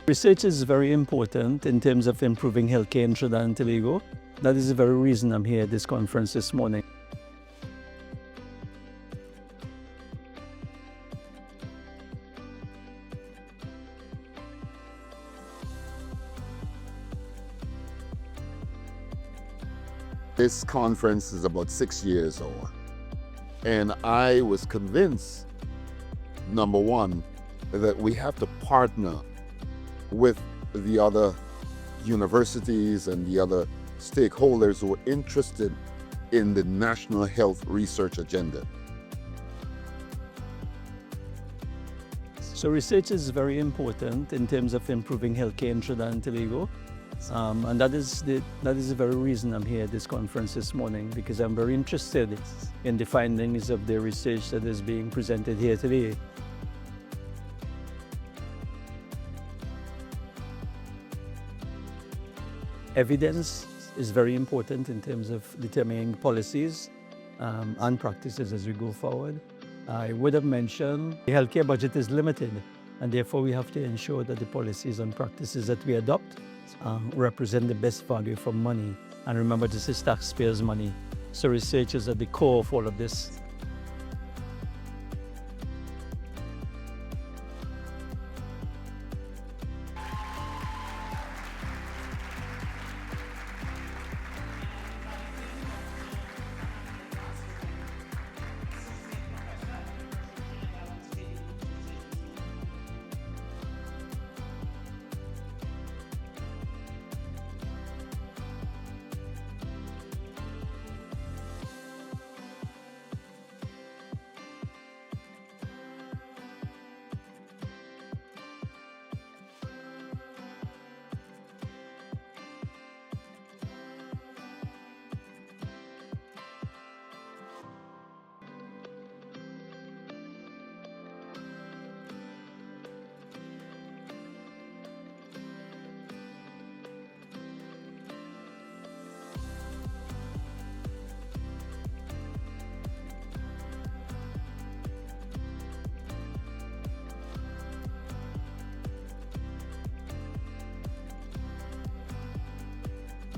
Research is very important in terms of improving healthcare in Trinidad and Tobago. That is the very reason I'm here at this conference this morning. This conference is about 6 years old, and I was convinced, number one, that we have to partner with the other universities and the other stakeholders who are interested in the national health research agenda. So research is very important in terms of improving healthcare in Trinidad and Tobago. And that is the very reason I'm here at this conference this morning, because I'm very interested in the findings of the research that is being presented here today. Evidence is very important in terms of determining policies and practices as we go forward. I would have mentioned the healthcare budget is limited, and therefore we have to ensure that the policies and practices that we adopt represent the best value for money. And remember, this is taxpayers' money. So research is at the core of all of this.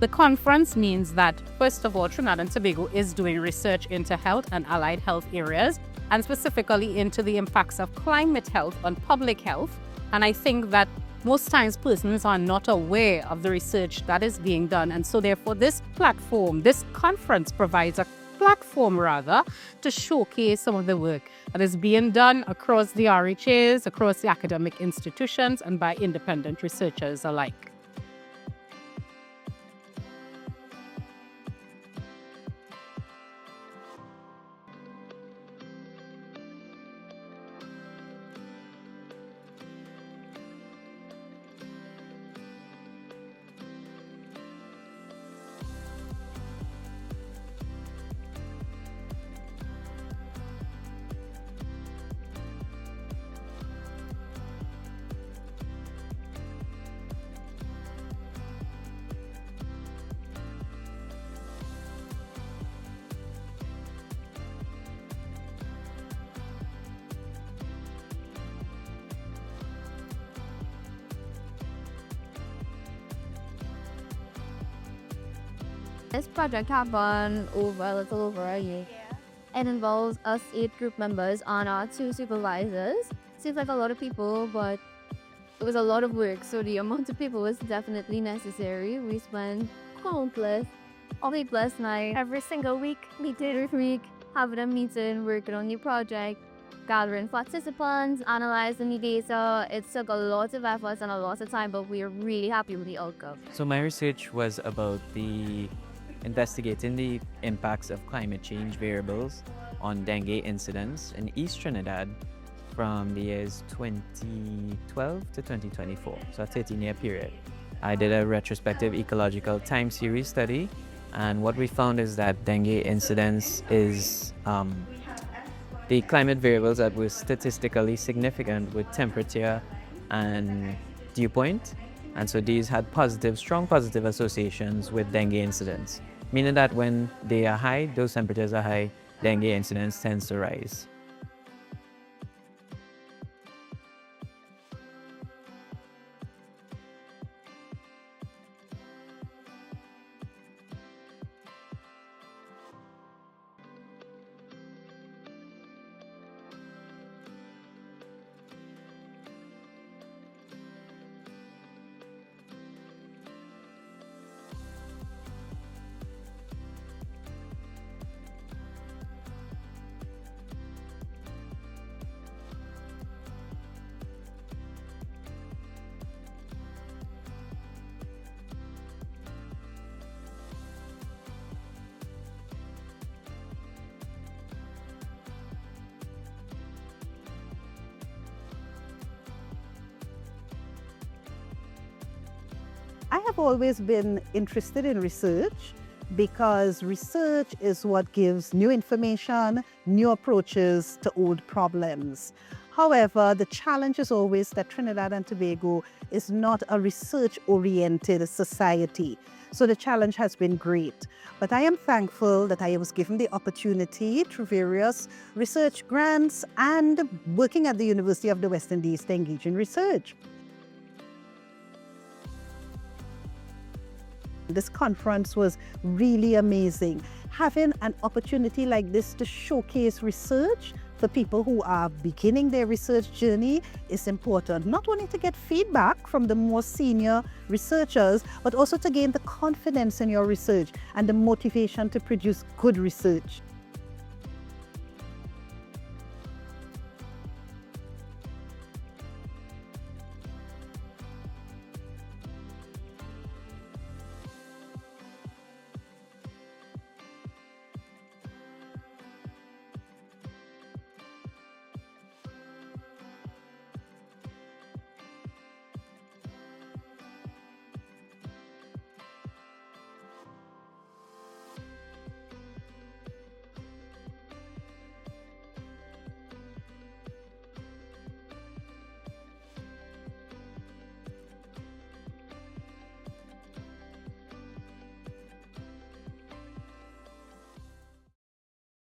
The conference means that, first of all, Trinidad and Tobago is doing research into health and allied health areas, and specifically into the impacts of climate health on public health. And I think that most times persons are not aware of the research that is being done. And so therefore this conference provides a platform to showcase some of the work that is being done across the RHAs, across the academic institutions, and by independent researchers alike. This project happened over a little over a year. It involves us 8 group members and our 2 supervisors. Seems like a lot of people, but it was a lot of work, so the amount of people was definitely necessary. We spent countless, sleepless nights every single week, meeting every week, having a meeting, working on the project, gathering participants, analyzing the data. It took a lot of effort and a lot of time, but we are really happy with the outcome. So my research was about investigating the impacts of climate change variables on dengue incidence in East Trinidad from the years 2012 to 2024, so a 13-year period. I did a retrospective ecological time series study, and what we found is that dengue incidence is the climate variables that were statistically significant with temperature and dew point, and so these had strong positive associations with dengue incidence, meaning that when they are high, those temperatures are high, dengue incidence tends to rise. I have always been interested in research because research is what gives new information, new approaches to old problems. However, the challenge is always that Trinidad and Tobago is not a research-oriented society. So the challenge has been great. But I am thankful that I was given the opportunity through various research grants and working at the University of the West Indies to engage in research. This conference was really amazing. Having an opportunity like this to showcase research for people who are beginning their research journey is important, not only to get feedback from the more senior researchers, but also to gain the confidence in your research and the motivation to produce good research.